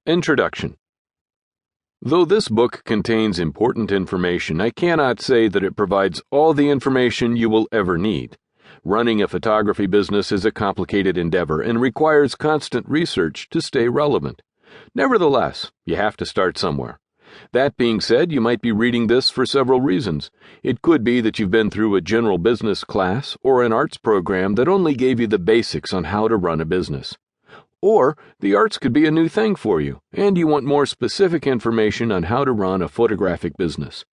Introduction. Though this book contains important information, I cannot say that it provides all the information you will ever need. Running a photography business is a complicated endeavor and requires constant research to stay relevant. Nevertheless, you have to start somewhere. That being said, you might be reading this for several reasons. It could be that you've been through a general business class or an arts program that only gave you the basics on how to run a business. Or the arts could be a new thing for you, and you want more specific information on how to run a photographic business.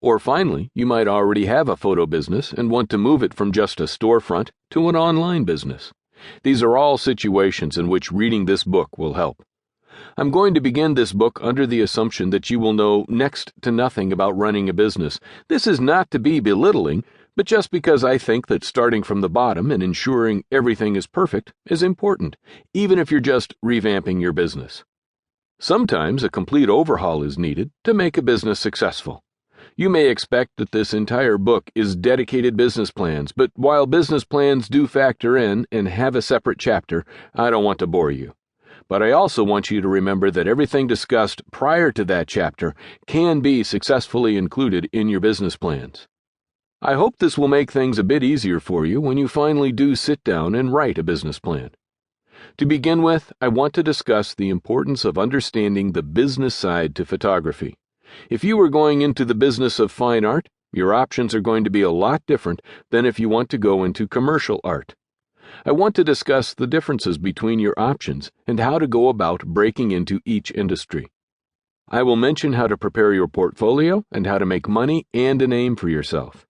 Or finally, you might already have a photo business and want to move it from just a storefront to an online business. These are all situations in which reading this book will help. I'm going to begin this book under the assumption that you will know next to nothing about running a business. This is not to be belittling, but just because I think that starting from the bottom and ensuring everything is perfect is important, even if you're just revamping your business. Sometimes a complete overhaul is needed to make a business successful. You may expect that this entire book is dedicated business plans, but while business plans do factor in and have a separate chapter, I don't want to bore you. But I also want you to remember that everything discussed prior to that chapter can be successfully included in your business plans. I hope this will make things a bit easier for you when you finally do sit down and write a business plan. To begin with, I want to discuss the importance of understanding the business side to photography. If you are going into the business of fine art, your options are going to be a lot different than if you want to go into commercial art. I want to discuss the differences between your options and how to go about breaking into each industry. I will mention how to prepare your portfolio and how to make money and a name for yourself.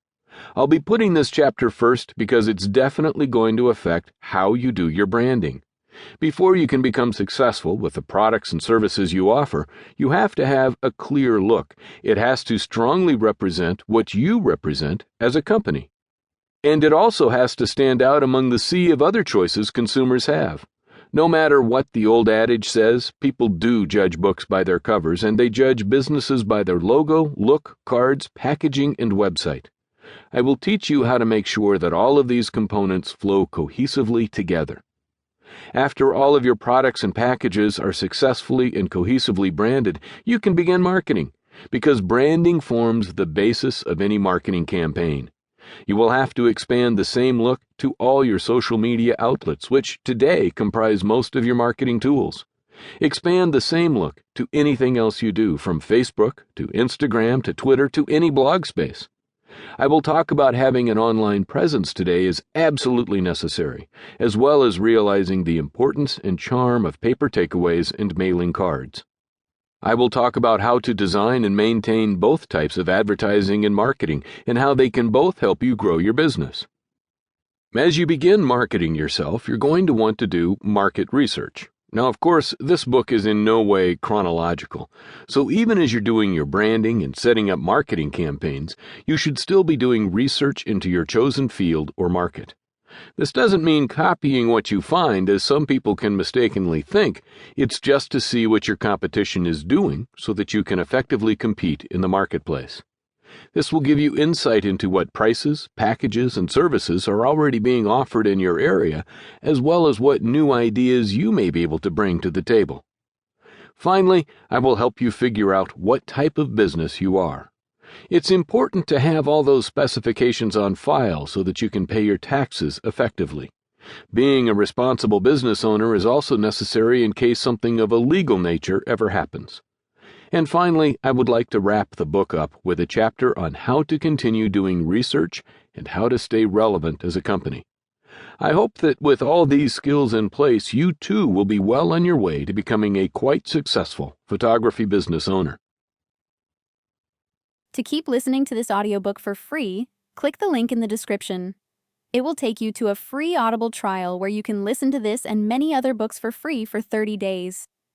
I'll be putting this chapter first because it's definitely going to affect how you do your branding. Before you can become successful with the products and services you offer, you have to have a clear look. It has to strongly represent what you represent as a company. And it also has to stand out among the sea of other choices consumers have. No matter what the old adage says, people do judge books by their covers, and they judge businesses by their logo, look, cards, packaging, and website. I will teach you how to make sure that all of these components flow cohesively together. After all of your products and packages are successfully and cohesively branded, you can begin marketing, because branding forms the basis of any marketing campaign. You will have to expand the same look to all your social media outlets, which today comprise most of your marketing tools. Expand the same look to anything else you do, from Facebook to Instagram to Twitter to any blog space. I will talk about having an online presence today is absolutely necessary, as well as realizing the importance and charm of paper takeaways and mailing cards. I will talk about how to design and maintain both types of advertising and marketing, and how they can both help you grow your business. As you begin marketing yourself, you're going to want to do market research. Now, of course, this book is in no way chronological, so even as you're doing your branding and setting up marketing campaigns, you should still be doing research into your chosen field or market. This doesn't mean copying what you find, as some people can mistakenly think. It's just to see what your competition is doing so that you can effectively compete in the marketplace. This will give you insight into what prices, packages, and services are already being offered in your area, as well as what new ideas you may be able to bring to the table. Finally, I will help you figure out what type of business you are. It's important to have all those specifications on file so that you can pay your taxes effectively. Being a responsible business owner is also necessary in case something of a legal nature ever happens. And finally, I would like to wrap the book up with a chapter on how to continue doing research and how to stay relevant as a company. I hope that with all these skills in place, you too will be well on your way to becoming a quite successful photography business owner. To keep listening to this audiobook for free, click the link in the description. It will take you to a free Audible trial where you can listen to this and many other books for free for 30 days.